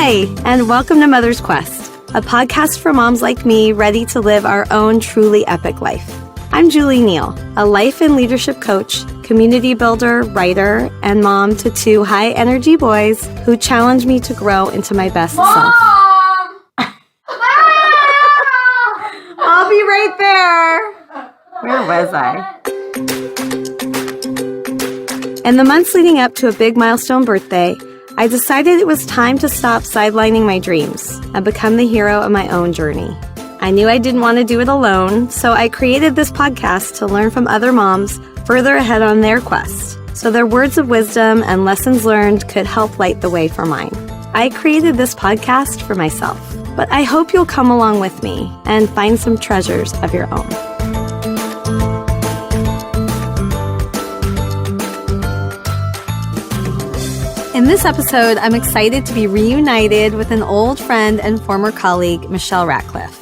Hi, and welcome to Mother's Quest, a podcast for moms like me ready to live our own truly epic life. I'm Julie Neal, a life and leadership coach, community builder, writer, and mom to two high-energy boys who challenge me to grow into my best self. I'll be right there. Where was I? In the months leading up to a big milestone birthday, I decided it was time to stop sidelining my dreams and become the hero of my own journey. I knew I didn't want to do it alone, so I created this podcast to learn from other moms further ahead on their quest, so their words of wisdom and lessons learned could help light the way for mine. I created this podcast for myself, but I hope you'll come along with me and find some treasures of your own. In this episode, I'm excited to be reunited with an old friend and former colleague, Michelle Ratcliffe.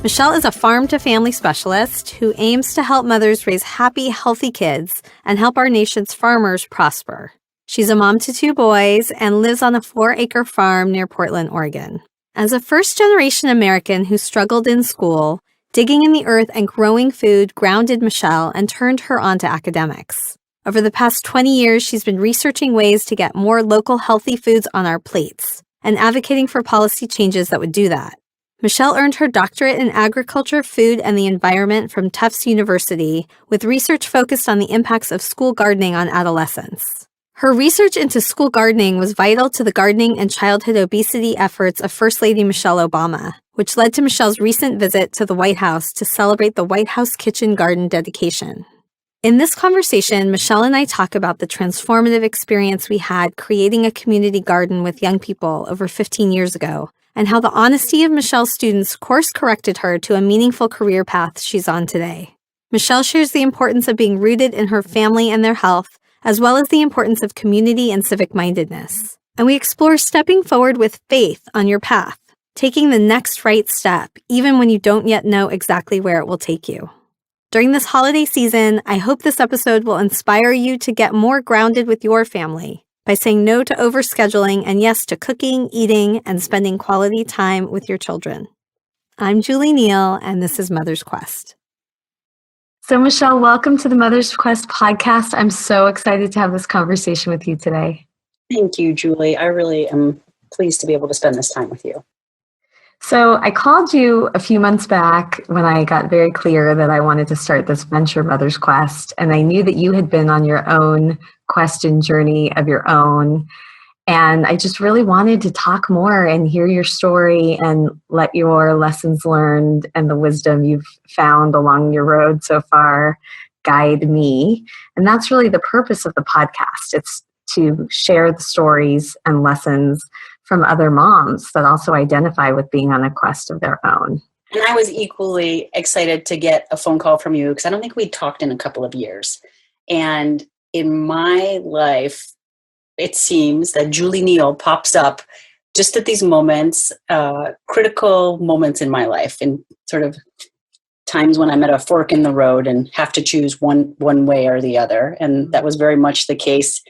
Michelle is a farm-to-family specialist who aims to help mothers raise happy, healthy kids and help our nation's farmers prosper. She's a mom to two boys and lives on a 4-acre farm near Portland, Oregon. As a first-generation American who struggled in school, digging in the earth and growing food grounded Michelle and turned her on to academics. Over the past 20 years, she's been researching ways to get more local healthy foods on our plates and advocating for policy changes that would do that. Michelle earned her doctorate in agriculture, food, and the environment from Tufts University, with research focused on the impacts of school gardening on adolescents. Her research into school gardening was vital to the gardening and childhood obesity efforts of First Lady Michelle Obama, which led to Michelle's recent visit to the White House to celebrate the White House Kitchen Garden dedication. In this conversation, Michelle and I talk about the transformative experience we had creating a community garden with young people over 15 years ago, and how the honesty of Michelle's students course-corrected her to a meaningful career path she's on today. Michelle shares the importance of being rooted in her family and their health, as well as the importance of community and civic-mindedness. And we explore stepping forward with faith on your path, taking the next right step, even when you don't yet know exactly where it will take you. During this holiday season, I hope this episode will inspire you to get more grounded with your family by saying no to overscheduling and yes to cooking, eating, and spending quality time with your children. I'm Julie Neal, and this is Mother's Quest. So, Michelle, welcome to the Mother's Quest podcast. I'm so excited to have this conversation with you today. Thank you, Julie. I really am pleased to be able to spend this time with you. So I called you a few months back when I got very clear that I wanted to start this venture, Mother's Quest, and I knew that you had been on your own quest and journey of your own, and I just really wanted to talk more and hear your story and let your lessons learned and the wisdom you've found along your road so far guide me, and that's really the purpose of the podcast. It's to share the stories and lessons from other moms that also identify with being on a quest of their own. And I was equally excited to get a phone call from you because I don't think we'd talked in a couple of years. And in my life, it seems that Julie Neal pops up just at these moments, critical moments in my life, and sort of times when I'm at a fork in the road and have to choose one way or the other. And that was very much the case.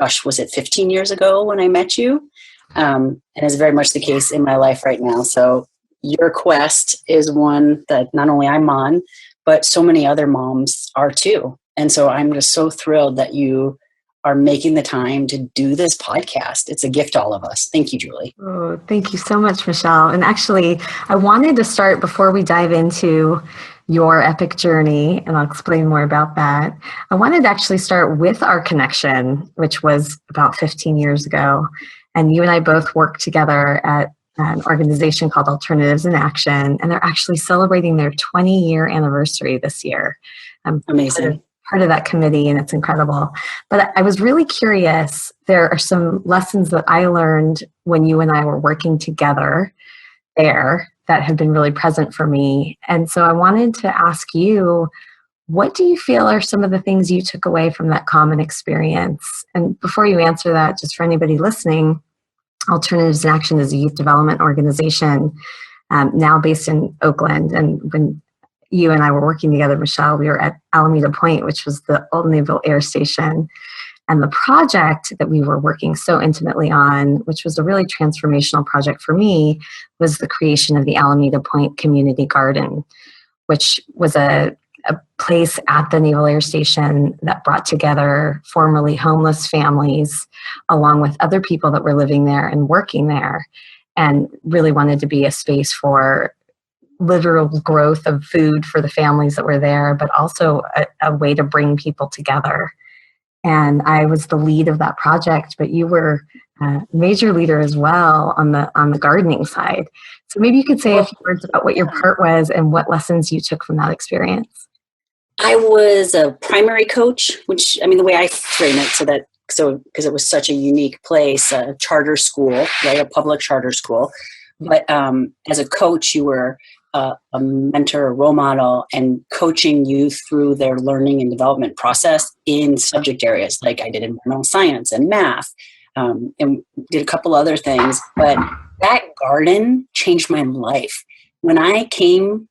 Gosh, was it 15 years ago when I met you? And it's very much the case in my life right now. So your quest is one that not only I'm on, but so many other moms are too. And so I'm just so thrilled that you are making the time to do this podcast. It's a gift to all of us. Thank you, Julie. Oh, thank you so much, Michelle. And actually, I wanted to start before we dive into your epic journey, and I'll explain more about that. I wanted to actually start with our connection, which was about 15 years ago. And you and I both worked together at an organization called Alternatives in Action, and they're actually celebrating their 20-year anniversary this year. I'm amazing. Part of that committee, and it's incredible. But I was really curious. There are some lessons that I learned when you and I were working together there that have been really present for me. And so I wanted to ask you, what do you feel are some of the things you took away from that common experience? And before you answer that, just for anybody listening, Alternatives in Action is a youth development organization now based in Oakland. And when you and I were working together, Michelle, we were at Alameda Point, which was the old Naval Air Station. And the project that we were working so intimately on, which was a really transformational project for me, was the creation of the Alameda Point Community Garden, which was a place at the Naval Air Station that brought together formerly homeless families along with other people that were living there and working there, and really wanted to be a space for literal growth of food for the families that were there, but also a way to bring people together. And I was the lead of that project, but you were a major leader as well on the gardening side. So maybe you could say a few words about what your part was and what lessons you took from that experience. I was a primary coach, which, I mean, the way I frame it, because it was such a unique place, a charter school, right, a public charter school. But as a coach, you were a mentor, a role model, and coaching youth through their learning and development process in subject areas. Like I did environmental science and math, and did a couple other things. But that garden changed my life. When I came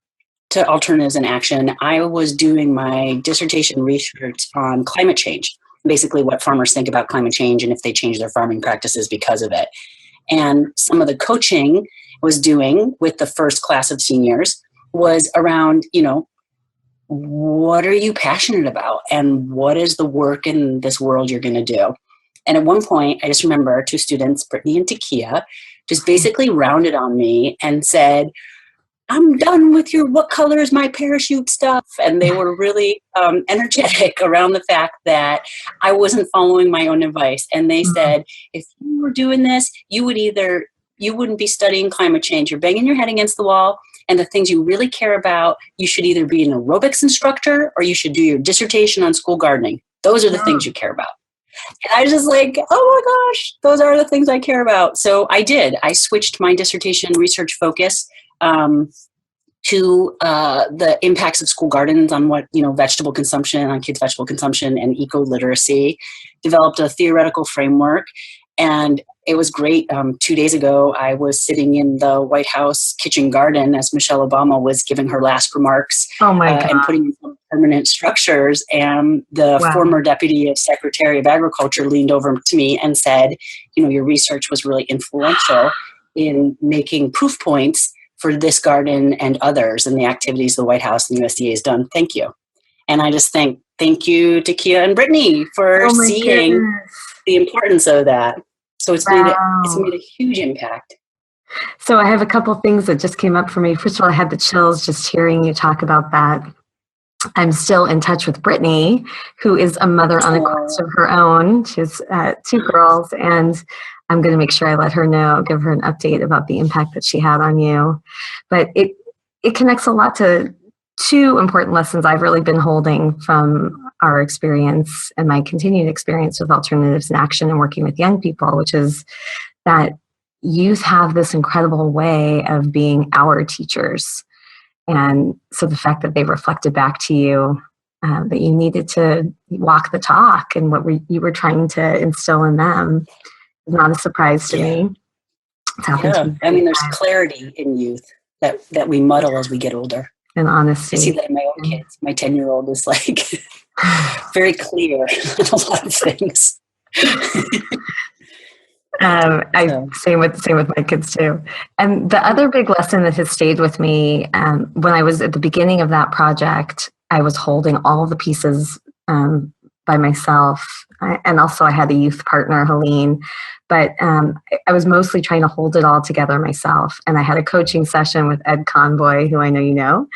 to Alternatives in Action, I was doing my dissertation research on climate change, basically what farmers think about climate change and if they change their farming practices because of it. And some of the coaching I was doing with the first class of seniors was around, what are you passionate about and what is the work in this world you're going to do? And at one point, I just remember two students, Brittany and Takia, just basically rounded on me and said, I'm done with your what color is my parachute stuff. And they were really energetic around the fact that I wasn't following my own advice. And they said, if you were doing this, you wouldn't be studying climate change. You're banging your head against the wall. And the things you really care about, you should either be an aerobics instructor or you should do your dissertation on school gardening. Those are the things you care about. And I was just like, oh my gosh, those are the things I care about. So I did. I switched my dissertation research focus to the impacts of school gardens on vegetable consumption, on kids' vegetable consumption and eco-literacy, developed a theoretical framework. And it was great. 2 days ago, I was sitting in the White House kitchen garden as Michelle Obama was giving her last remarks and putting in some permanent structures. And the former Deputy Secretary of Agriculture leaned over to me and said, your research was really influential in making proof points for this garden and others and the activities the White House and the USDA has done. Thank you. And I just thank you to Kia and Brittany for seeing the importance of that. So it's made a huge impact. So I have a couple things that just came up for me. First of all, I had the chills just hearing you talk about that. I'm still in touch with Brittany, who is a mother on a quest of her own. She has 2 girls, and I'm going to make sure I let her know, give her an update about the impact that she had on you. But it connects a lot to 2 important lessons I've really been holding from our experience and my continued experience with Alternatives in Action and working with young people, which is that youth have this incredible way of being our teachers. And so the fact that they reflected back to you that you needed to walk the talk and what you were trying to instill in them is not a surprise to me. It's happened to me. I mean, there's clarity in youth that we muddle as we get older. And honesty. I see that in my own kids. My 10-year-old is like very clear on a lot of things. Same with my kids too. And the other big lesson that has stayed with me, when I was at the beginning of that project, I was holding all the pieces by myself. And also I had a youth partner, Helene, but I was mostly trying to hold it all together myself. And I had a coaching session with Ed Conboy, who I know you know.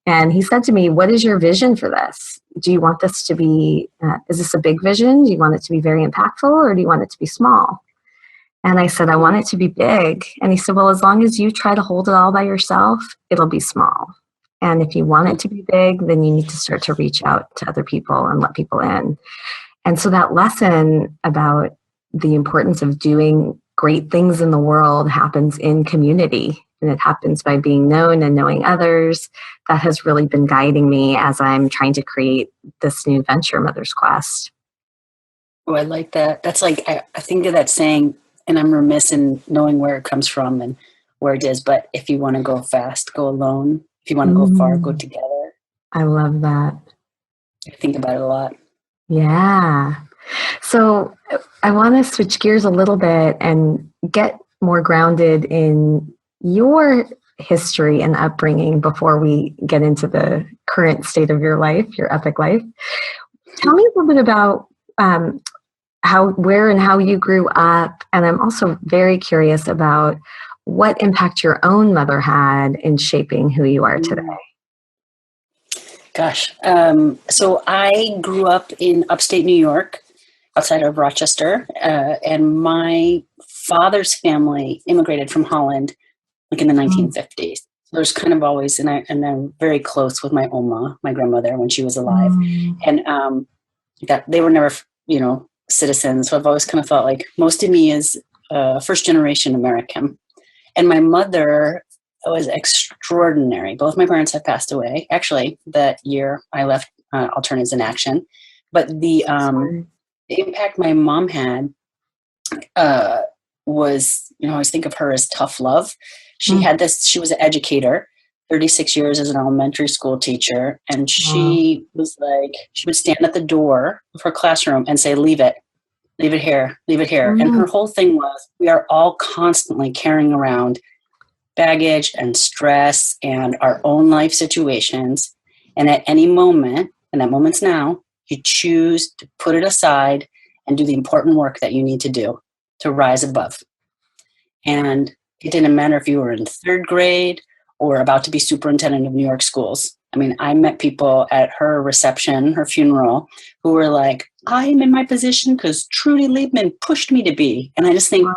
And he said to me, what is your vision for this? Do you want this to be, is this a big vision? Do you want it to be very impactful, or do you want it to be small? And I said, I want it to be big. And he said, well, as long as you try to hold it all by yourself, it'll be small. And if you want it to be big, then you need to start to reach out to other people and let people in. And so that lesson about the importance of doing great things in the world happens in community. And it happens by being known and knowing others. That has really been guiding me as I'm trying to create this new venture, Mother's Quest. Oh, I like that. That's like, I think of that saying, and I'm remiss in knowing where it comes from and where it is. But if you want to go fast, go alone. If you want to go far, go together. I love that. I think about it a lot. Yeah. So I want to switch gears a little bit and get more grounded in your history and upbringing before we get into the current state of your life, your epic life. Tell me a little bit about where and how you grew up. And I'm also very curious about what impact your own mother had in shaping who you are today. Gosh. So I grew up in upstate New York, outside of Rochester, and my father's family immigrated from Holland, like in the 1950s. So there's kind of always, and I'm very close with my Oma, my grandmother, when she was alive, and that they were never, citizens. So I've always kind of thought like most of me is first generation American, and my mother was extraordinary. Both my parents have passed away. Actually, that year I left Alternatives in Action, but the impact my mom had was, I always think of her as tough love. She had this, she was an educator, 36 years as an elementary school teacher. And she was like, she would stand at the door of her classroom and say, leave it here, leave it here. And her whole thing was, we are all constantly carrying around baggage and stress and our own life situations. And at any moment, and that moment's now, you choose to put it aside and do the important work that you need to do to rise above. And it didn't matter if you were in third grade or about to be superintendent of New York schools. I mean, I met people at her reception, her funeral, who were like, I'm in my position because Trudy Liebman pushed me to be. And I just think,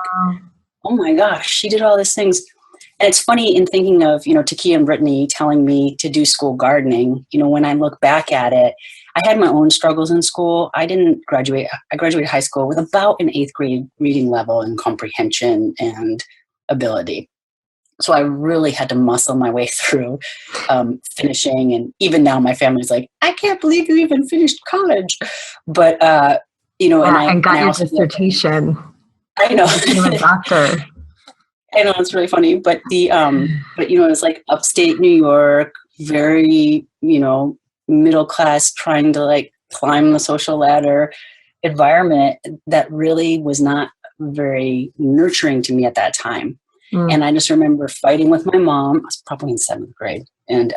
oh my gosh, she did all these things. And it's funny in thinking of, Takia and Brittany telling me to do school gardening, when I look back at it, I had my own struggles in school. I didn't graduate. I graduated high school with about an 8th grade reading level and comprehension and ability. So I really had to muscle my way through finishing. And even now my family's like, I can't believe you even finished college. But, and got your dissertation. I know. You're a doctor. I know, it's really funny, but it's like upstate New York, very, middle class, trying to like climb the social ladder environment that really was not very nurturing to me at that time. And I just remember fighting with my mom. I was probably in 7th grade, and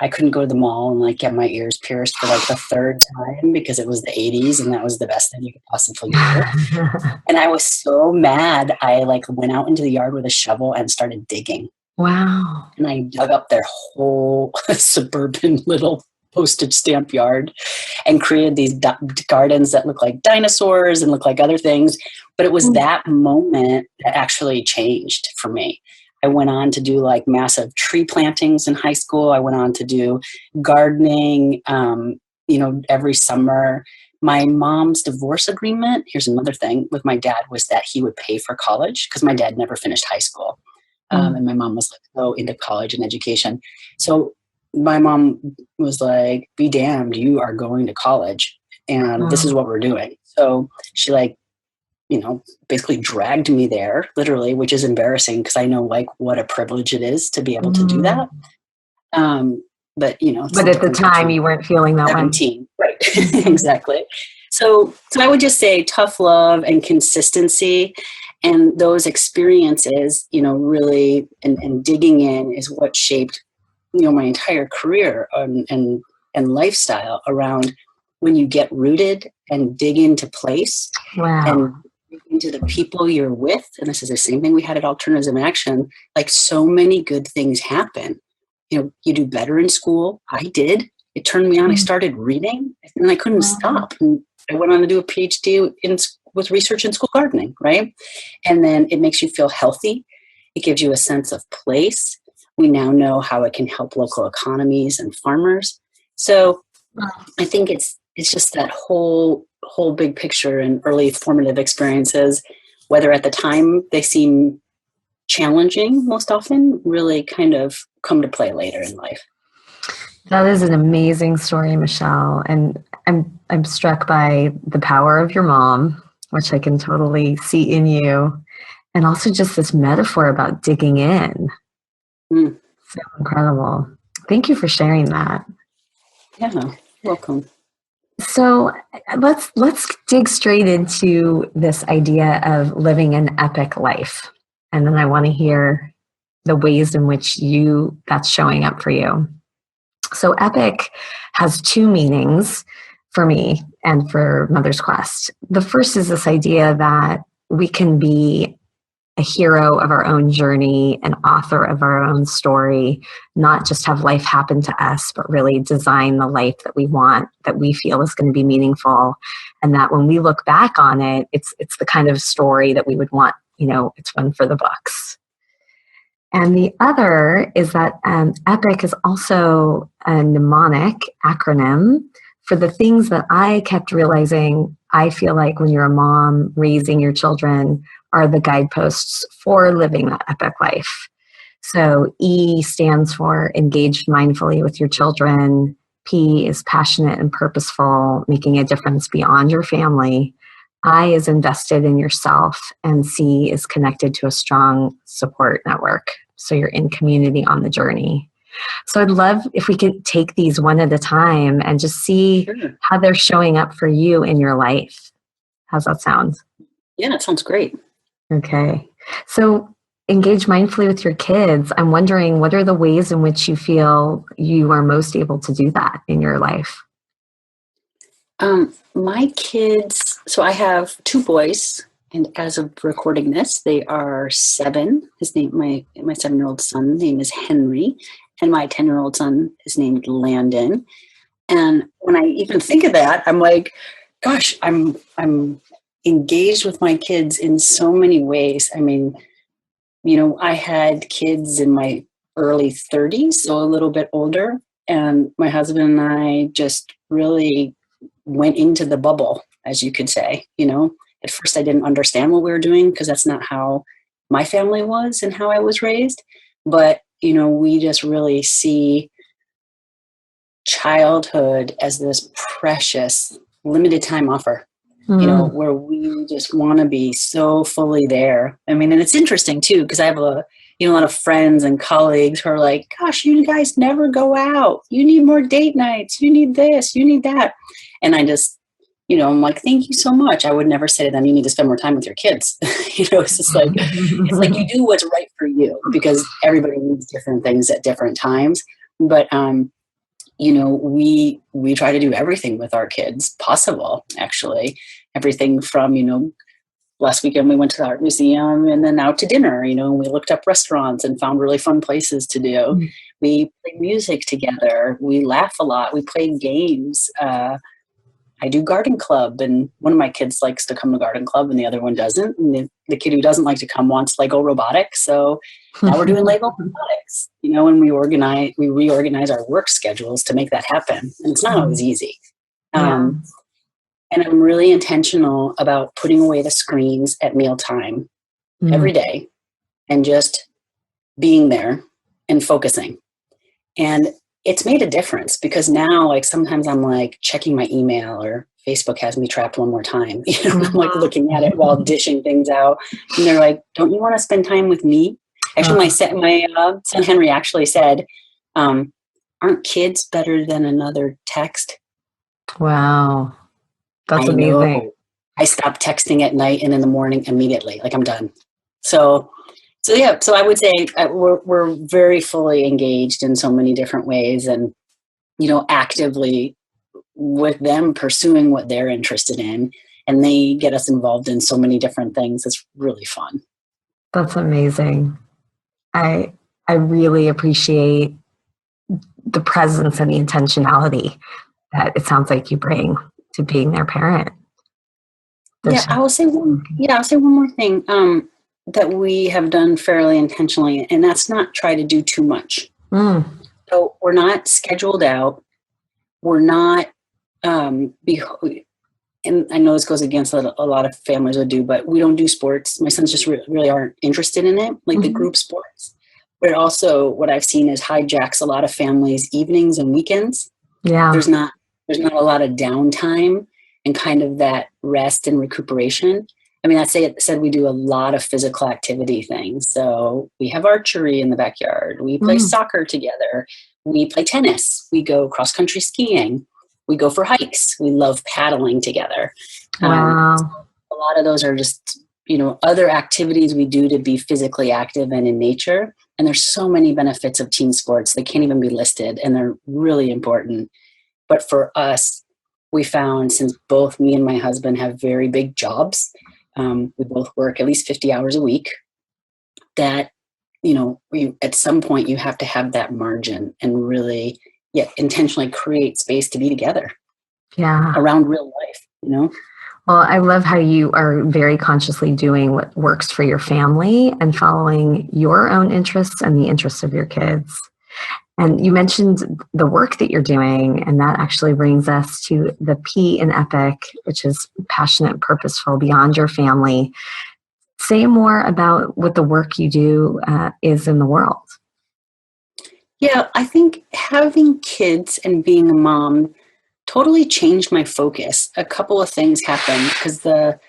I couldn't go to the mall and like get my ears pierced for like the 3rd time because it was the 80s and that was the best thing you could possibly do. And I was so mad. I like went out into the yard with a shovel and started digging. Wow. And I dug up their whole suburban little postage stamp yard and created these gardens that look like dinosaurs and look like other things. But it was that moment that actually changed for me. I went on to do like massive tree plantings in high school. I went on to do gardening, every summer. My mom's divorce agreement, here's another thing with my dad, was that he would pay for college because my dad never finished high school. And my mom was like so into college and education. So my mom was like, be damned, you are going to college and this is what we're doing. So she basically dragged me there literally, which is embarrassing because I know like what a privilege it is to be able to do that. But at the time you weren't feeling that 17, way. Right. Exactly. So I would just say tough love and consistency and those experiences, really and digging in is what shaped, my entire career and lifestyle around when you get rooted and dig into place. Wow. And into the people you're with. And this is the same thing we had at Alternatives in Action. Like so many good things happen. You do better in school. I did. It turned me on. I started reading and I couldn't stop. And I went on to do a PhD with research in school gardening, right? And then it makes you feel healthy. It gives you a sense of place. We now know how it can help local economies and farmers. So I think it's just that whole big picture and early formative experiences, whether at the time they seem challenging, most often really kind of come to play later in life. That is an amazing story, Michelle. And I'm struck by the power of your mom, which I can totally see in you. And also just this metaphor about digging in. So incredible. Thank you for sharing that. Yeah, welcome. So let's dig straight into this idea of living an epic life. And then I want to hear the ways in which that's showing up for you. So epic has two meanings for me and for Mother's Quest. The first is this idea that we can be a hero of our own journey, an author of our own story, not just have life happen to us, but really design the life that we want, that we feel is going to be meaningful. And that when we look back on it, it's the kind of story that we would want, it's one for the books. And the other is that EPIC is also a mnemonic acronym for the things that I kept realizing I feel like when you're a mom raising your children are the guideposts for living that epic life. So E stands for engaged mindfully with your children. P is passionate and purposeful, making a difference beyond your family. I is invested in yourself, and C is connected to a strong support network. So you're in community on the journey. So I'd love if we could take these one at a time and just see how they're showing up for you in your life. How's that sound? Yeah, that sounds great. Okay. So engage mindfully with your kids. I'm wondering, what are the ways in which you feel you are most able to do that in your life? My kids, so I have two boys, and as of recording this, they are 7. My 7-year-old son's name is Henry, and my 10-year-old son is named Landon. And when I even think of that, I'm like, gosh, I'm engaged with my kids in so many ways. I mean, I had kids in my early 30s, so a little bit older, and my husband and I just really went into the bubble, as you could say. At first I didn't understand what we were doing because that's not how my family was and how I was raised. But, we just really see childhood as this precious limited time offer, where we just want to be so fully there. I mean, and it's interesting too, because I have a lot of friends and colleagues who are like, gosh, you guys never go out. You need more date nights. You need this, you need that. And I just, I'm like, thank you so much. I would never say to them, you need to spend more time with your kids. It's just like, you do what's right for you, because everybody needs different things at different times. But, we try to do everything with our kids possible, actually. Everything from, last weekend we went to the art museum and then out to dinner, and we looked up restaurants and found really fun places to do. Mm-hmm. We play music together. We laugh a lot. We play games. I do garden club, and one of my kids likes to come to garden club and the other one doesn't. And the kid who doesn't like to come wants Lego robotics. So now we're doing Lego robotics, and we reorganize our work schedules to make that happen. And it's not always easy. Yeah. And I'm really intentional about putting away the screens at mealtime every day and just being there and focusing. And it's made a difference, because now, like, sometimes I'm like checking my email, or Facebook has me trapped one more time. I'm like looking at it while dishing things out. And they're like, don't you want to spend time with me? Actually, my son Henry actually said, aren't kids better than another text? Wow. That's amazing. I stop texting at night and in the morning immediately. Like, I'm done. So I would say we're very fully engaged in so many different ways, and, actively with them pursuing what they're interested in, and they get us involved in so many different things. It's really fun. That's amazing. I really appreciate the presence and the intentionality that it sounds like you bring to being their parent. I'll say one more thing. That we have done fairly intentionally, and that's not try to do too much. So we're not scheduled out. We're not, and I know this goes against what a lot of families would do, but we don't do sports. My sons just really aren't interested in it, like the group sports. But also what I've seen is hijacks a lot of families' evenings and weekends. Yeah. There's not a lot of downtime and kind of that rest and recuperation. I mean, said we do a lot of physical activity things. So we have archery in the backyard. We play soccer together. We play tennis. We go cross-country skiing. we go for hikes. We love paddling together. Wow. A lot of those are just, other activities we do to be physically active and in nature. And there's so many benefits of team sports. They can't even be listed, and they're really important. But for us, we found, since both me and my husband have very big jobs, we both work at least 50 hours a week, that, at some point you have to have that margin and really intentionally create space to be together. Yeah. Around real life, Well, I love how you are very consciously doing what works for your family and following your own interests and the interests of your kids. And you mentioned the work that you're doing, and that actually brings us to the P in EPIC, which is passionate, purposeful, beyond your family. Say more about what the work you do is in the world. Yeah, I think having kids and being a mom totally changed my focus. A couple of things happened, because the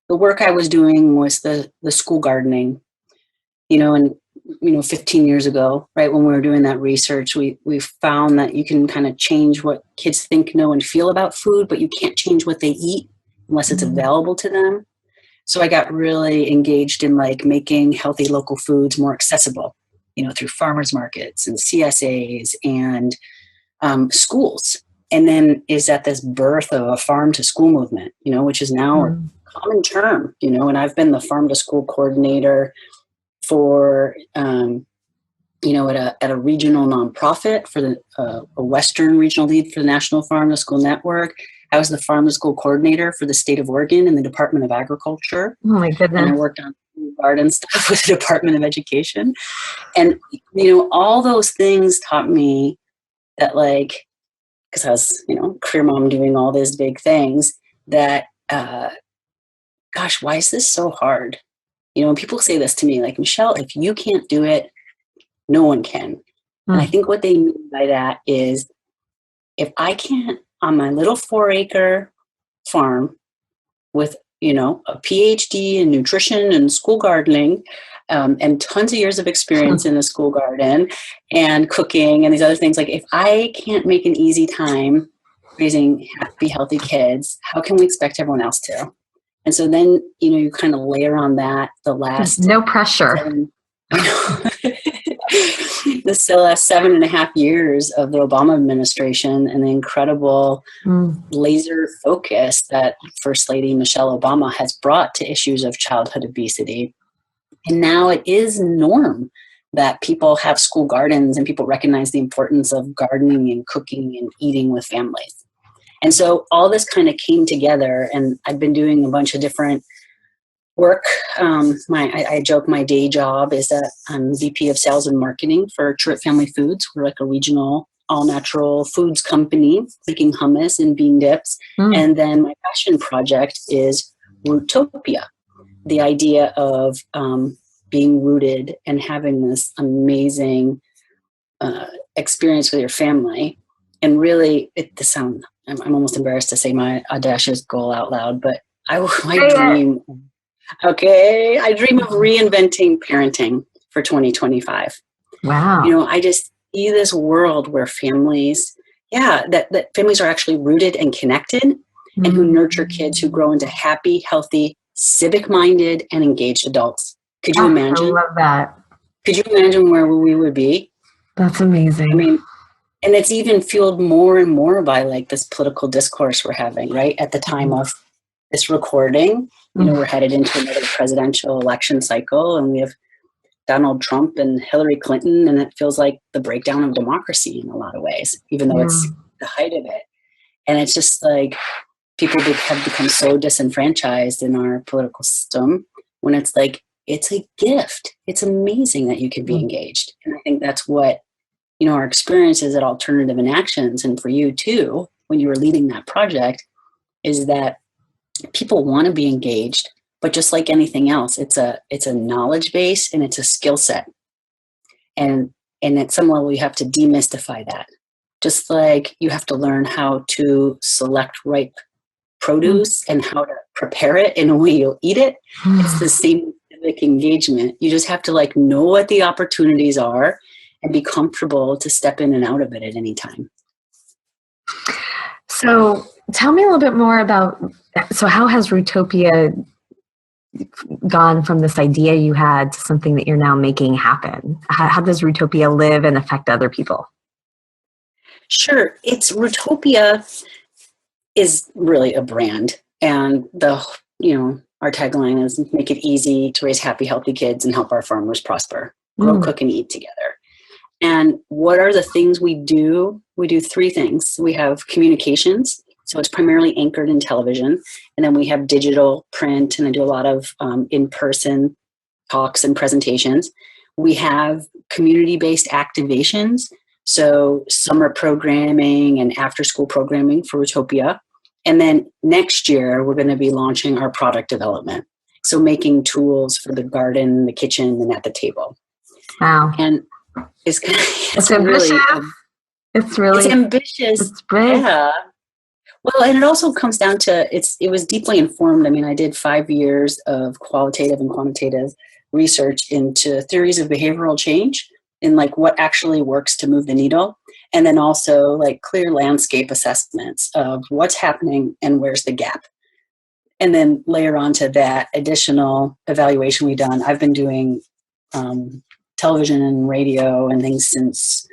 work I was doing was the school gardening, and 15 years ago, right, when we were doing that research, we found that you can kind of change what kids think, know, and feel about food, but you can't change what they eat unless it's available to them. So I got really engaged in making healthy local foods more accessible, through farmers markets and CSAs and schools. And then is at this birth of a farm to school movement, which is now a common term, and I've been the farm to school coordinator for, at a regional nonprofit, for a Western regional lead for the National Farm to School Network. I was the farm to school coordinator for the state of Oregon in the Department of Agriculture. Oh my goodness. And I worked on garden stuff with the Department of Education. And, all those things taught me that, because I was, career mom doing all these big things, that, gosh, why is this so hard? When people say this to me, Michelle, if you can't do it, no one can. And I think what they mean by that is, if I can't, on my little 4-acre farm with, a PhD in nutrition and school gardening, and tons of years of experience in the school garden and cooking and these other things, if I can't make an easy time raising happy, healthy kids, how can we expect everyone else to? And so then, you kind of layer on that the last... No pressure. The last 7.5 years of the Obama administration and the incredible laser focus that First Lady Michelle Obama has brought to issues of childhood obesity. And now it is norm that people have school gardens, and people recognize the importance of gardening and cooking and eating with families. And so all this kind of came together, and I've been doing a bunch of different work. I joke my day job is that I'm VP of Sales and Marketing for Truett Family Foods. We're a regional all-natural foods company making hummus and bean dips. And then my passion project is Rootopia, the idea of being rooted and having this amazing experience with your family. And really, I'm almost embarrassed to say my audacious goal out loud, but I dream of reinventing parenting for 2025. Wow. I just see this world where families, that families are actually rooted and connected, and who nurture kids who grow into happy, healthy, civic-minded, and engaged adults. Could you imagine? I love that. Could you imagine where we would be? That's amazing. And it's even fueled more and more by this political discourse we're having, right? At the time of this recording, we're headed into another presidential election cycle, and we have Donald Trump and Hillary Clinton, and it feels like the breakdown of democracy in a lot of ways, even though it's the height of it. And it's just people have become so disenfranchised in our political system, when it's it's a gift. It's amazing that you can be engaged. And I think that's what, our experiences at Alternative in Actions, and for you too, when you were leading that project, is that people want to be engaged, but just like anything else, it's a knowledge base and it's a skill set. And at some level, you have to demystify that. Just like you have to learn how to select ripe produce and how to prepare it in a way you'll eat it. It's the same civic engagement. You just have to know what the opportunities are and be comfortable to step in and out of it at any time. So tell me a little bit more about, so how has Rootopia gone from this idea you had to something that you're now making happen? How does Rootopia live and affect other people? Sure. Rootopia is really a brand, and our tagline is make it easy to raise happy, healthy kids and help our farmers prosper, grow, cook, and eat together. And what are the things we do? We do three things. We have communications. So it's primarily anchored in television. And then we have digital, print, and I do a lot of in-person talks and presentations. We have community-based activations. So summer programming and after-school programming for Rootopia. And then next year, we're going to be launching our product development. So making tools for the garden, the kitchen, and at the table. Wow. And it's ambitious. It's ambitious. It's brave. Yeah. Well, and it also comes down to, it was deeply informed. I mean, I did 5 years of qualitative and quantitative research into theories of behavioral change and like what actually works to move the needle. And then also like clear landscape assessments of what's happening and where's the gap. And then layer onto that additional evaluation we've done. I've been doing television and radio and things since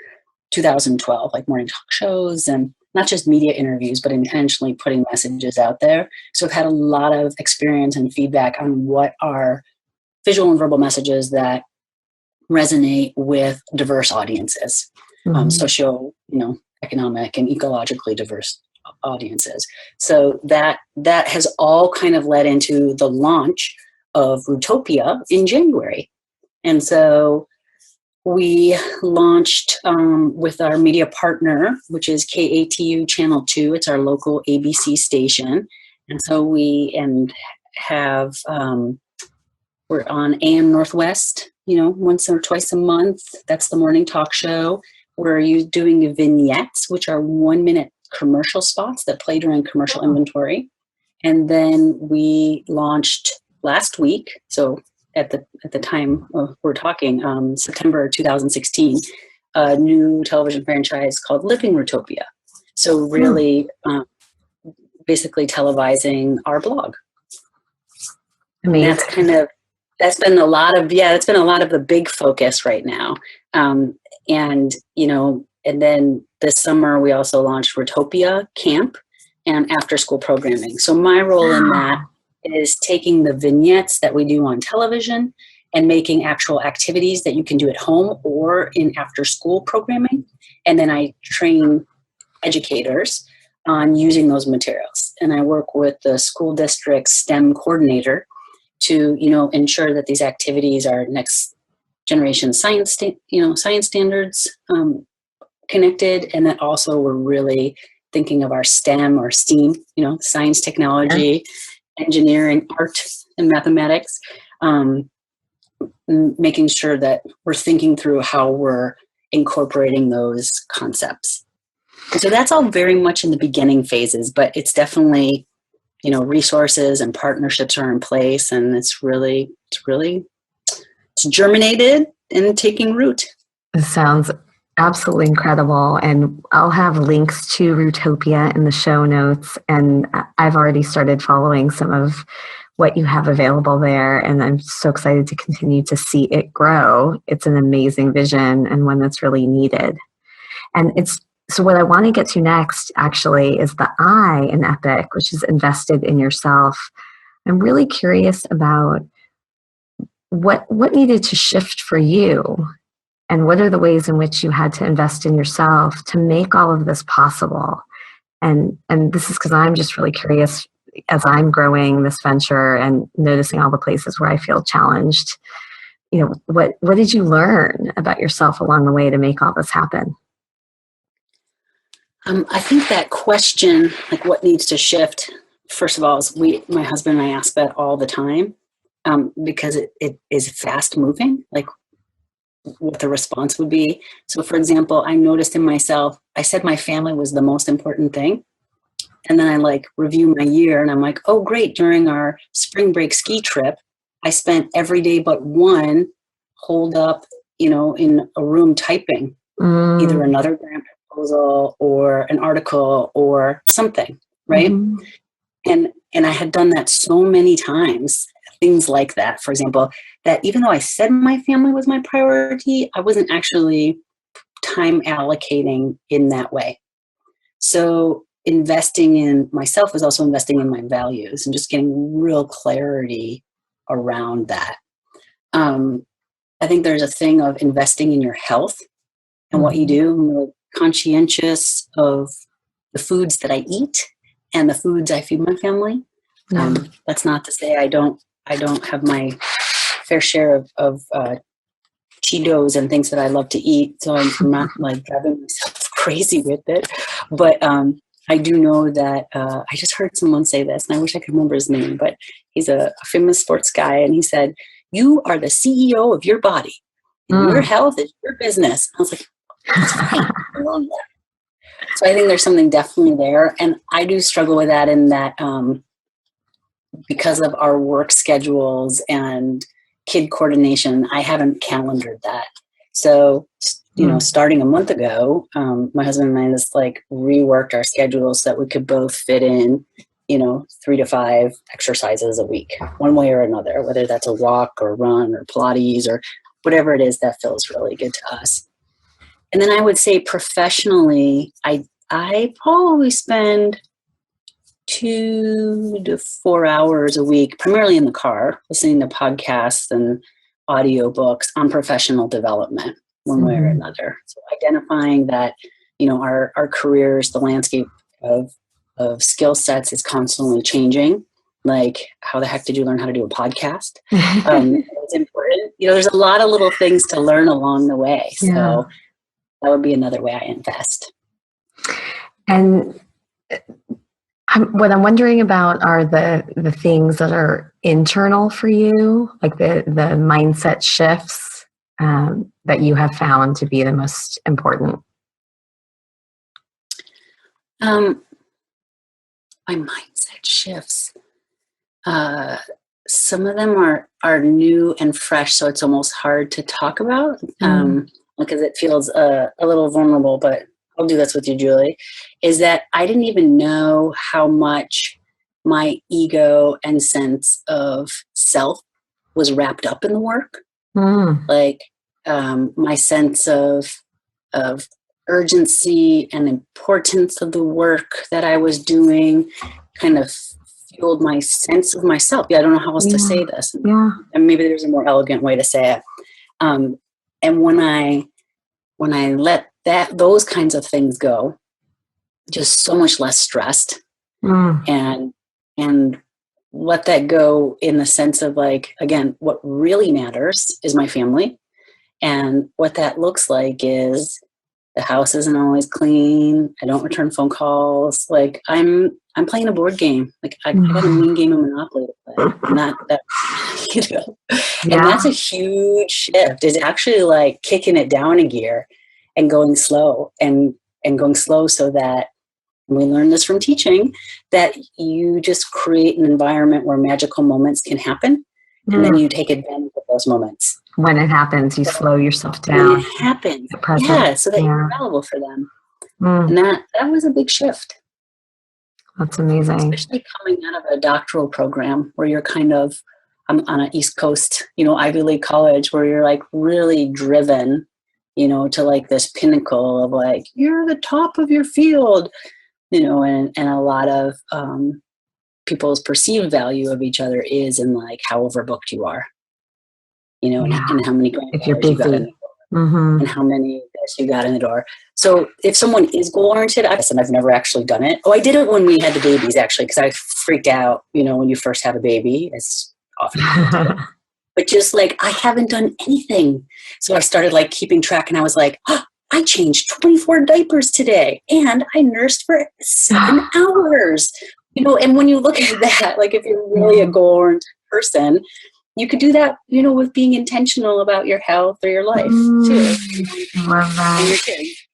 2012, like morning talk shows and not just media interviews, but intentionally putting messages out there. So I've had a lot of experience and feedback on what are visual and verbal messages that resonate with diverse audiences, socio, economic and ecologically diverse audiences. So that has all kind of led into the launch of Rootopia in January. And so we launched with our media partner, which is KATU Channel 2. It's our local ABC station. And so we're on AM Northwest, once or twice a month. That's the morning talk show. We're doing vignettes, which are 1-minute commercial spots that play during commercial inventory. And then we launched last week, so at the time we're talking, September 2016, a new television franchise called Living Rootopia. So really basically televising our blog. Amazing. And that's been a lot of the big focus right now. And then this summer we also launched Rootopia Camp and after school programming. So my role in that is taking the vignettes that we do on television and making actual activities that you can do at home or in after school programming. And then I train educators on using those materials. And I work with the school district STEM coordinator to, ensure that these activities are next generation science standards connected. And that also we're really thinking of our STEM or STEAM, science, technology, engineering, art, and mathematics, making sure that we're thinking through how we're incorporating those concepts. And so that's all very much in the beginning phases, but it's definitely, resources and partnerships are in place, and it's germinated and taking root. It sounds absolutely incredible. And I'll have links to Rootopia in the show notes. And I've already started following some of what you have available there. And I'm so excited to continue to see it grow. It's an amazing vision and one that's really needed. And so what I want to get to next actually is the I in EPIC, which is invested in yourself. I'm really curious about what needed to shift for you. And what are the ways in which you had to invest in yourself to make all of this possible? And this is because I'm just really curious as I'm growing this venture and noticing all the places where I feel challenged. What did you learn about yourself along the way to make all this happen? I think that question, like what needs to shift, first of all, is my husband and I ask that all the time because it is fast moving, like what the response would be. So for example, I noticed in myself, I said my family was the most important thing. And then I review my year and I'm like, oh great, during our spring break ski trip, I spent every day but one holed up, in a room typing, either another grandparent proposal or an article or something, right? And I had done that so many times, things like that, for example, that even though I said my family was my priority, I wasn't actually time allocating in that way. So investing in myself was also investing in my values and just getting real clarity around that. I think there's a thing of investing in your health and what you do. I'm really conscientious of the foods that I eat and the foods I feed my family. That's not to say I don't have my fair share of Cheetos and things that I love to eat. So I'm not like driving myself crazy with it. But I do know that I just heard someone say this, and I wish I could remember his name, but he's a famous sports guy. And he said, "You are the CEO of your body. And your health is your business." I was like, that's right. I love that. So I think there's something definitely there. And I do struggle with that in that because of our work schedules and kid coordination, I haven't calendared that. So, starting a month ago, my husband and I just like reworked our schedules so that we could both fit in, 3 to 5 exercises a week, one way or another, whether that's a walk or run or Pilates or whatever it is that feels really good to us. And then I would say professionally, I probably spend 2 to 4 hours a week, primarily in the car, listening to podcasts and audiobooks on professional development, one way or another. So identifying that, our careers, the landscape of skill sets is constantly changing. Like, how the heck did you learn how to do a podcast? It's important. There's a lot of little things to learn along the way. So that would be another way I invest. And what I'm wondering about are the things that are internal for you, like the mindset shifts that you have found to be the most important. My mindset shifts. Some of them are new and fresh, so it's almost hard to talk about because it feels a little vulnerable, but I'll do this with you, Julie, is that I didn't even know how much my ego and sense of self was wrapped up in the work. Like my sense of urgency and importance of the work that I was doing kind of fueled my sense of myself. I don't know how else to say this. And maybe there's a more elegant way to say it. And when I let those kinds of things go, just so much less stressed and let that go in the sense of like, again, what really matters is my family. And what that looks like is the house isn't always clean. I don't return phone calls. Like I'm playing a board game. Like I got a mean game of Monopoly to play. Not that, and that's a huge shift. It's actually like kicking it down a gear and going slow and going slow so that, and we learn this from teaching, that you just create an environment where magical moments can happen. And then you take advantage of those moments. When it happens, you slow yourself down. When it happens. So that you're available for them. And that was a big shift. That's amazing. Especially coming out of a doctoral program where you're kind of on an East Coast, Ivy League college, where you're like really driven, to like this pinnacle of like, you're the top of your field, and a lot of people's perceived value of each other is in like how overbooked you are, and how many grant if you're busy. You got in the door, and how many you got in the door. So if someone is goal oriented, I've never actually done it. Oh, I did it when we had the babies actually, because I freaked out, when you first have a baby, it's often. But just like, I haven't done anything. So I started like keeping track, and I was like, I changed 24 diapers today, and I nursed for 7 hours. And when you look at that, like if you're really a goal-oriented person, you could do that, with being intentional about your health or your life too. Love that. And your kids.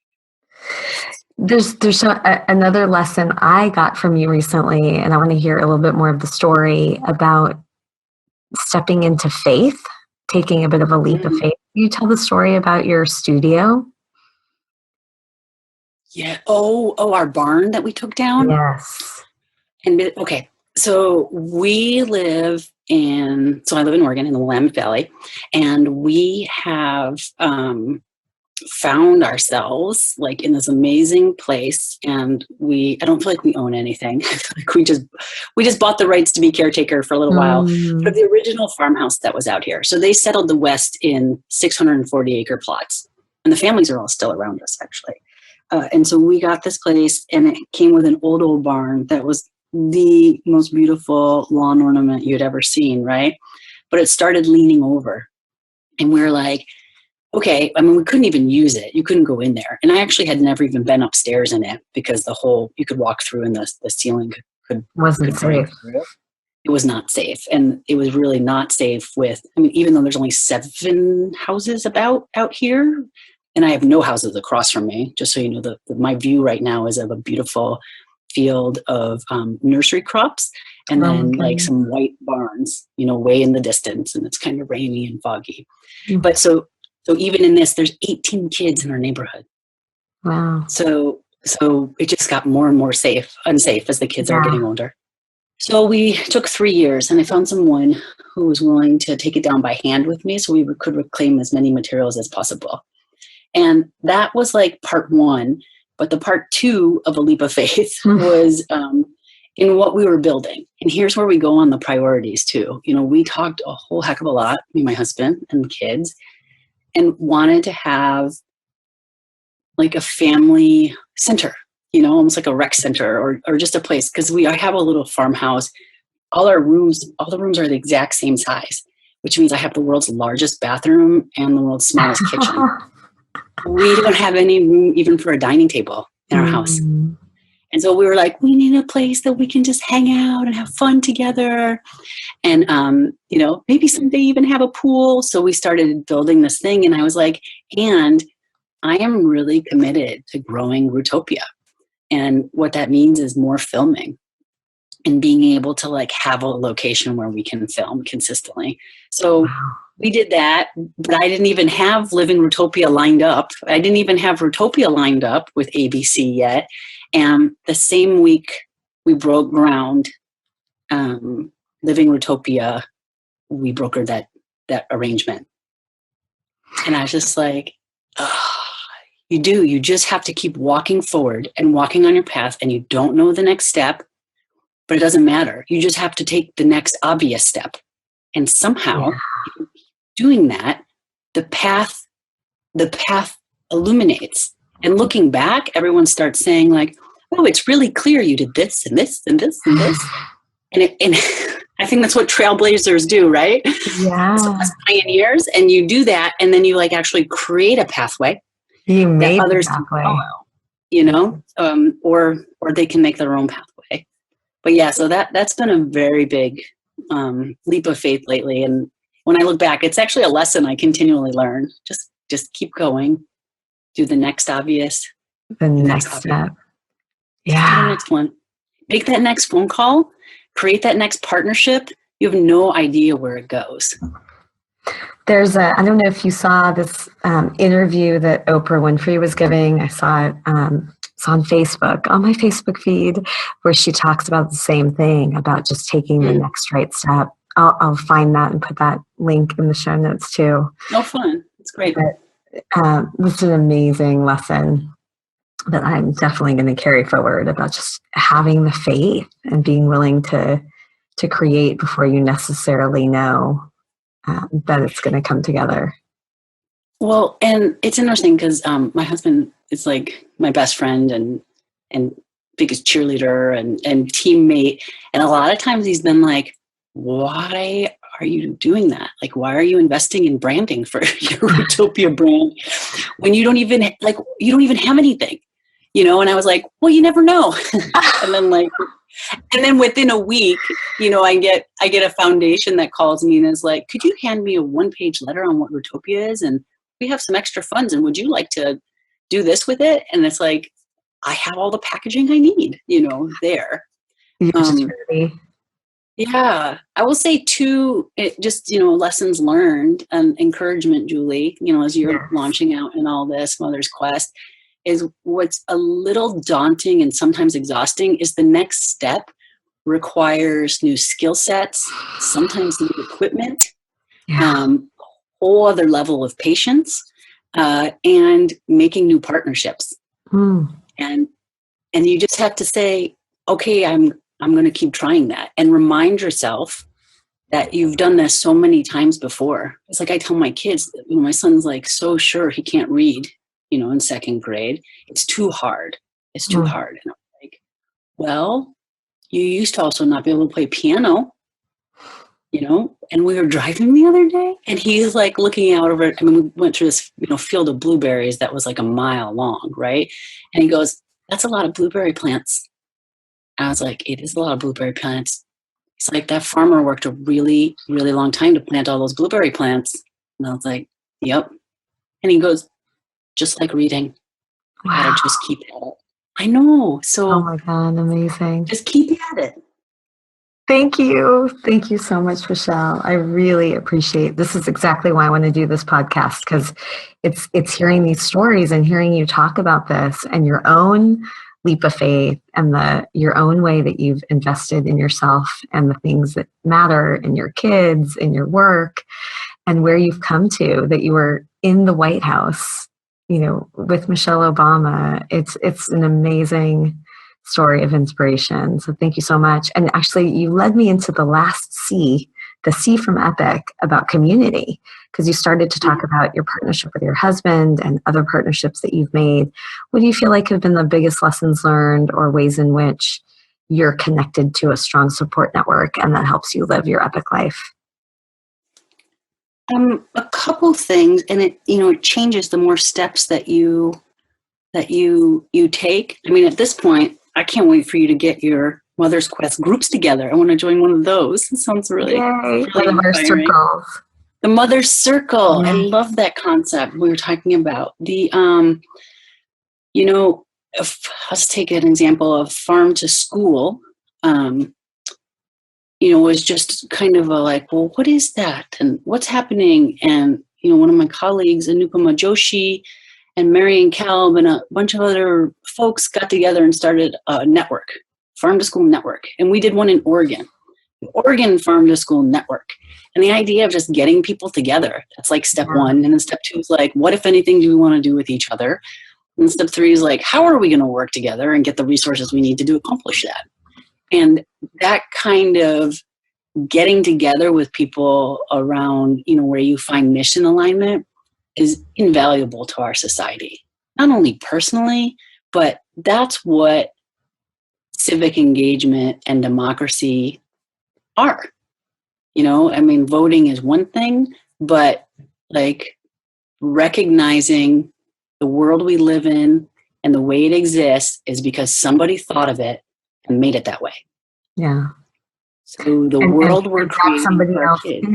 There's another lesson I got from you recently, and I want to hear a little bit more of the story about stepping into faith, taking a bit of a leap of faith. Can you tell the story about your studio? Yeah. Oh, our barn that we took down. Yes. And okay, so I live in Oregon in the Willamette Valley, and we have found ourselves like in this amazing place, and I don't feel like we own anything. I feel like we just bought the rights to be caretaker for a little while for the original farmhouse that was out here. So they settled the West in 640-acre plots, and the families are all still around us actually. And so we got this place, and it came with an old barn that was the most beautiful lawn ornament you'd ever seen, right? But it started leaning over, and we were like, okay, I mean, we couldn't even use it. You couldn't go in there. And I actually had never even been upstairs in it because you could walk through and the ceiling wasn't safe. It was not safe. And it was really not safe even though there's only 7 houses out here, and I have no houses across from me, just so you know, my view right now is of a beautiful field of nursery crops, and then like some white barns, way in the distance, and it's kind of rainy and foggy. Mm-hmm. But so even in this, there's 18 kids in our neighborhood. Wow. So it just got more and more unsafe as the kids are getting older. So we took 3 years, and I found someone who was willing to take it down by hand with me so we could reclaim as many materials as possible. And that was like part 1. But the part 2 of a leap of faith was in what we were building. And here's where we go on the priorities too. We talked a whole heck of a lot, me, my husband, and the kids, and wanted to have like a family center, almost like a rec center or just a place. Because I have a little farmhouse. All the rooms are the exact same size, which means I have the world's largest bathroom and the world's smallest kitchen. We don't have any room even for a dining table in our house. And so we were like, we need a place that we can just hang out and have fun together. And, maybe someday even have a pool. So we started building this thing, and I was like, and I am really committed to growing Rootopia. And what that means is more filming and being able to like have a location where we can film consistently. So we did that, but I didn't even have Live in Rootopia lined up. I didn't even have Rootopia lined up with ABC yet. And the same week we broke ground, Living Rootopia, we brokered that arrangement. And I was just like, you just have to keep walking forward and walking on your path, and you don't know the next step, but it doesn't matter. You just have to take the next obvious step. And somehow doing that, the path illuminates. And looking back, everyone starts saying like, oh, it's really clear you did this and this and this and this. And I think that's what trailblazers do, right? Yeah. So as pioneers, and you do that, and then you like actually create a pathway that others can follow, or they can make their own pathway. But yeah, so that's been a very big leap of faith lately. And when I look back, it's actually a lesson I continually learn. Just keep going, do the next obvious, the next step. Yeah. The next one. Make that next phone call, create that next partnership. You have no idea where it goes. I don't know if you saw this interview that Oprah Winfrey was giving. I saw it. It's on Facebook, on my Facebook feed, where she talks about the same thing, about just taking the next right step. I'll find that and put that link in the show notes too. Oh, fun. That's great. But, it's an amazing lesson that I'm definitely going to carry forward, about just having the faith and being willing to create before you necessarily know that it's going to come together. Well, and it's interesting because my husband is like my best friend and biggest cheerleader and teammate. And a lot of times he's been like, why are you doing that? Like, why are you investing in branding for your Rootopia brand when you don't even have anything, And I was like, well, you never know. and then within a week, I get a foundation that calls me and is like, could you hand me a 1-page letter on what Rootopia is? And we have some extra funds, and would you like to do this with it? And it's like, I have all the packaging I need, there. Yeah, I will say too, lessons learned and encouragement, Julie, as you're launching out in all this Mother's Quest, is what's a little daunting and sometimes exhausting is the next step requires new skill sets, sometimes new equipment, whole other level of patience, and making new partnerships. And you just have to say, okay, I'm going to keep trying that, and remind yourself that you've done this so many times before. It's like I tell my kids, my son's like so sure he can't read, in second grade. It's too hard. It's too hard. And I'm like, well, you used to also not be able to play piano, and we were driving the other day and he's like looking out over, we went through this, field of blueberries that was like a mile long, right? And he goes, that's a lot of blueberry plants. And I was like, it is a lot of blueberry plants. He's like, that farmer worked a really, really long time to plant all those blueberry plants. And I was like, yep. And he goes, just like reading. Wow. I gotta just keep at it. I know. So, oh my God, amazing. Just keep at it. Thank you. Thank you so much, Michelle. I really appreciate this. Is exactly why I want to do this podcast, because it's hearing these stories and hearing you talk about this and your own leap of faith and your own way that you've invested in yourself and the things that matter in your kids, in your work, and where you've come to, that you were in the White House, with Michelle Obama. It's an amazing story of inspiration. So thank you so much. And actually, you led me into the last C, the C from EPIC, about community, because you started to talk about your partnership with your husband and other partnerships that you've made. What do you feel like have been the biggest lessons learned or ways in which you're connected to a strong support network and that helps you live your EPIC life? A couple things, and it changes the more steps that you take. At this point, I can't wait for you to get your Mother's Quest groups together. I want to join one of those. It sounds really, really one of our circles. The Mother's Circle. Yeah. I love that concept we were talking about. The, let's take an example of farm to school. Was just kind of well, what is that? And what's happening? And, one of my colleagues, Anupama Joshi and Marion Kalb and a bunch of other folks got together and started a network, farm to school network. And we did one in Oregon Farm to School Network. And the idea of just getting people together, that's like step one. And then step two is like, what, if anything, do we want to do with each other? And step three is like, how are we going to work together and get the resources we need to accomplish that? And that kind of getting together with people around, where you find mission alignment is invaluable to our society. Not only personally, but that's what civic engagement and democracy are. Voting is one thing, but recognizing the world we live in and the way it exists is because somebody thought of it and made it that way. Yeah. So the world we're creating somebody for our else kids.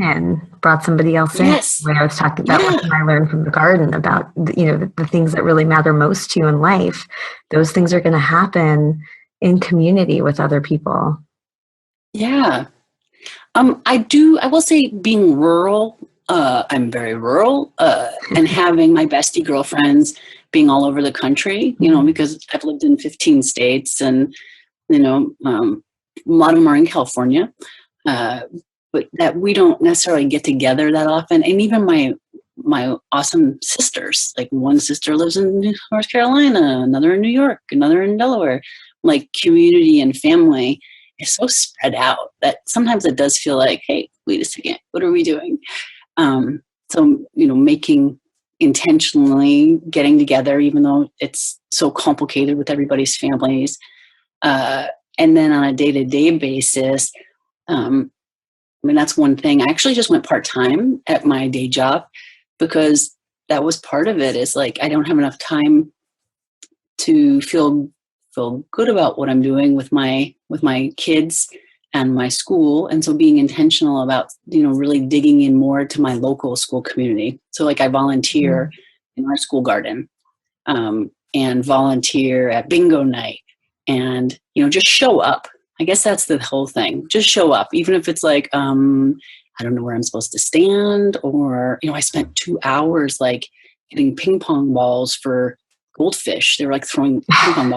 Brought somebody else Yes. in. When I was talking about what I learned from the garden about, the things that really matter most to you in life, those things are going to happen in community with other people. Yeah. I will say being rural, I'm very rural, and having my bestie girlfriends being all over the country, because I've lived in 15 states and, a lot of them are in California, but that we don't necessarily get together that often. And even my awesome sisters, like one sister lives in North Carolina, another in New York, another in Delaware. Community and family is so spread out that sometimes it does feel like, hey, wait a second, what are we doing? So, making intentionally getting together, even though it's so complicated with everybody's families. And then on a day-to-day basis, that's one thing. I actually just went part-time at my day job because that was part of it, is I don't have enough time to feel good about what I'm doing with my kids and my school. And so being intentional about, really digging in more to my local school community. So I volunteer in our school garden, and volunteer at bingo night, and, just show up. I guess that's the whole thing. Just show up, even if it's I don't know where I'm supposed to stand, or, I spent 2 hours getting ping pong balls for goldfish. They were like throwing ping pong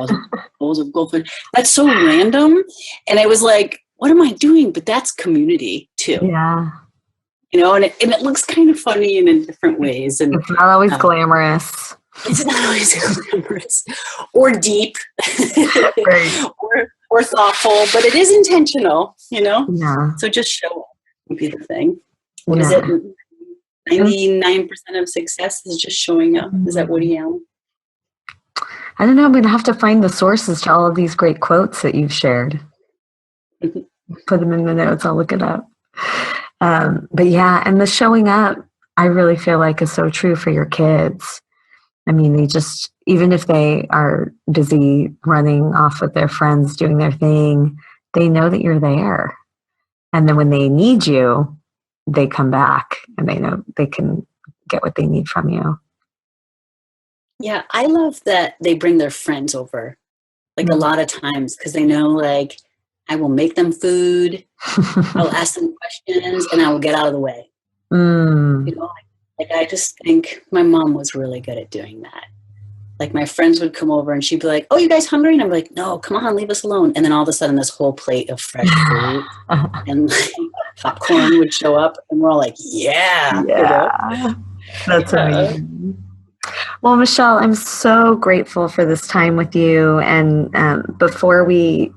balls of goldfish. That's so random. And I was like, what am I doing? But that's community too. Yeah. You know, and it looks kind of funny and in different ways. And it's not always glamorous. It's not always glamorous or deep Right. or thoughtful, but it is intentional, you know? Yeah. So just show up would be the thing. What is it? 99% of success is just showing up. Is that Woody Allen? I don't know. I'm going to have to find the sources to all of these great quotes that you've shared. Put them in the notes. I'll look it up. But yeah, and the showing up, I really feel like is so true for your kids. I mean, they just, even if they are busy running off with their friends, doing their thing, they know that you're there. And then when they need you, they come back and they know they can get what they need from you. Yeah, I love that they bring their friends over, like a lot of times, because they know, like, I will make them food, I'll ask them questions, and I will get out of the way. You know, like I just think my mom was really good at doing that. Like my friends would come over and she'd be like, oh, you guys hungry? And I'm like, no, come on, leave us alone. And then all of a sudden this whole plate of fresh fruit and like, popcorn would show up and we're all like, yeah. You know? That's amazing. Well, Michelle, I'm so grateful for this time with you. And before we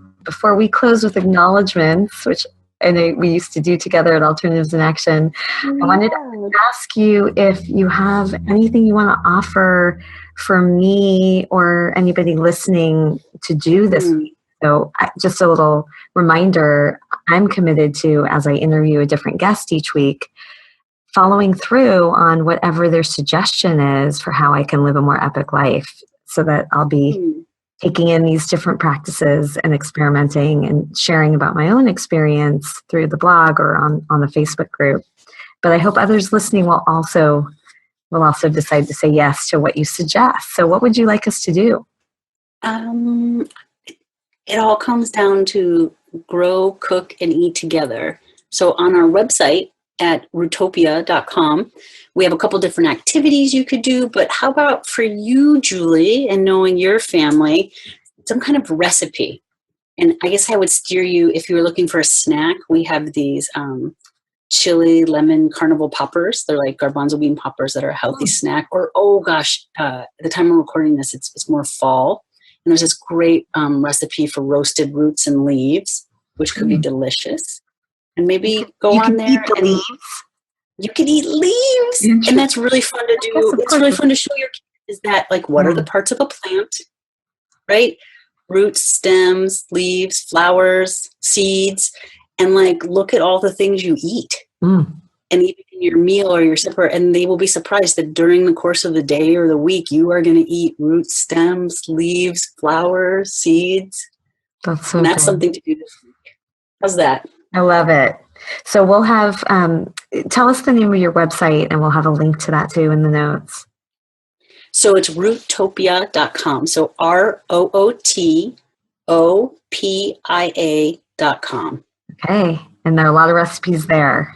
close with acknowledgements, which I know we used to do together at Alternatives in Action, I wanted to ask you if you have anything you want to offer for me or anybody listening to do this week. So just a little reminder, I'm committed to, as I interview a different guest each week, following through on whatever their suggestion is for how I can live a more epic life, so that I'll be taking in these different practices and experimenting and sharing about my own experience through the blog or on the Facebook group. But I hope others listening will also decide to say yes to what you suggest. So what would you like us to do? It all comes down to grow, cook, and eat together. So on our website at Rootopia.com, we have a couple different activities you could do, but how about for you, Julie, and knowing your family, some kind of recipe? And I guess I would steer you, if you were looking for a snack, we have these chili lemon carnival poppers. They're like garbanzo bean poppers that are a healthy snack. Or, at the time we're recording this, it's more fall. And there's this great recipe for roasted roots and leaves, which could be delicious. And maybe go on there and leaves. You can eat leaves. And that's really fun to do. It's really fun to show your kids is that, like, what are the parts of a plant, right? Roots, stems, leaves, flowers, seeds, and like look at all the things you eat. And even in your meal or your supper, and they will be surprised that during the course of the day or the week, you are going to eat roots, stems, leaves, flowers, seeds. That's so and that's good. Something to do this week. How's that? I love it. So we'll have, tell us the name of your website and we'll have a link to that too in the notes. So it's rootopia.com. So ROOTOPIA.com. Okay. And there are a lot of recipes there.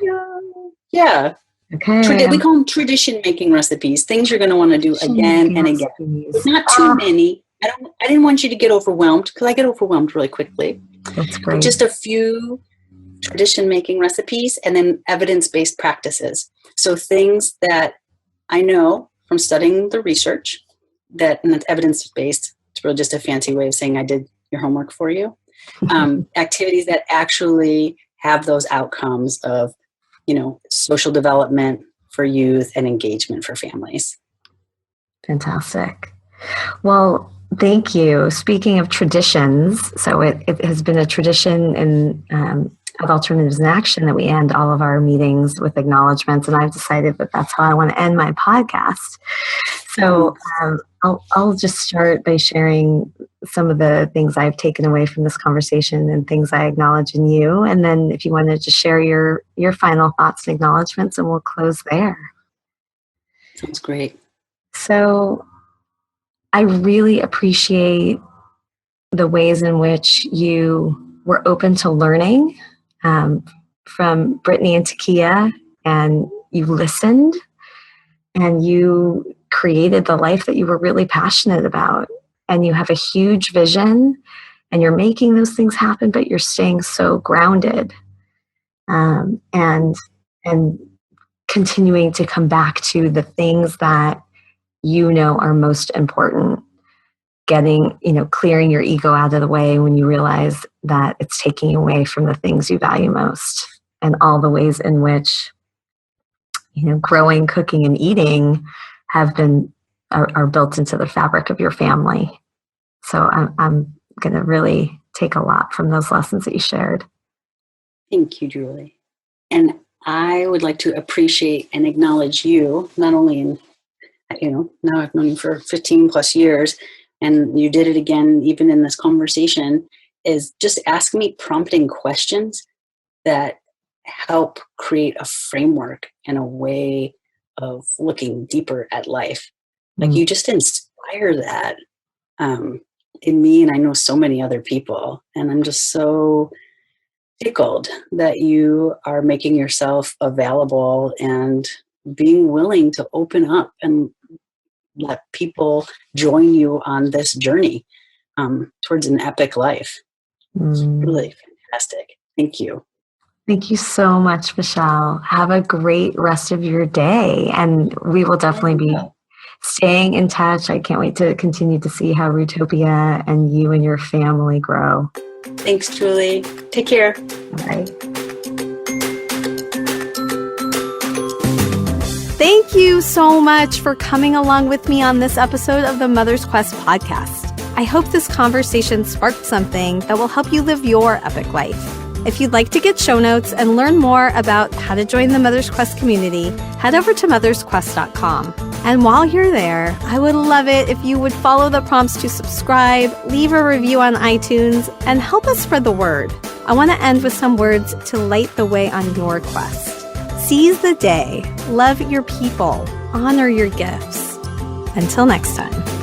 Yeah. Okay. We call them tradition making recipes, things you're going to want to do again and again. But not too many. I didn't want you to get overwhelmed, because I get overwhelmed really quickly. That's great. Just a few tradition making recipes and then evidence-based practices. So things that I know from studying the research and that's evidence-based. It's really just a fancy way of saying I did your homework for you. Activities that actually have those outcomes of, social development for youth and engagement for families. Fantastic. Well, thank you. Speaking of traditions, so it has been a tradition of Alternatives in Action that we end all of our meetings with acknowledgments, and I've decided that that's how I want to end my podcast. So I'll just start by sharing some of the things I've taken away from this conversation and things I acknowledge in you. And then if you want to just share your final thoughts and acknowledgments, and we'll close there. Sounds great. So I really appreciate the ways in which you were open to learning from Brittany and Takia, and you listened and you created the life that you were really passionate about. And you have a huge vision and you're making those things happen, but you're staying so grounded, and continuing to come back to the things that you know are most important. Getting, clearing your ego out of the way when you realize that it's taking away from the things you value most, and all the ways in which, growing, cooking, and eating are built into the fabric of your family. So I'm going to really take a lot from those lessons that you shared. Thank you, Julie. And I would like to appreciate and acknowledge you, not only in, now I've known you for 15 plus years, and you did it again, even in this conversation, is just ask me prompting questions that help create a framework and a way of looking deeper at life. Like you just inspire that in me, and I know so many other people. And I'm just so tickled that you are making yourself available and being willing to open up and let people join you on this journey towards an epic life. It's really fantastic. Thank you. Thank you so much, Michelle. Have a great rest of your day. And we will definitely be staying in touch. I can't wait to continue to see how Rootopia and you and your family grow. Thanks, Julie. Take care. Bye. Thank you so much for coming along with me on this episode of the Mother's Quest podcast. I hope this conversation sparked something that will help you live your epic life. If you'd like to get show notes and learn more about how to join the Mother's Quest community, head over to mothersquest.com. And while you're there, I would love it if you would follow the prompts to subscribe, leave a review on iTunes, and help us spread the word. I want to end with some words to light the way on your quest. Seize the day, love your people, honor your gifts. Until next time.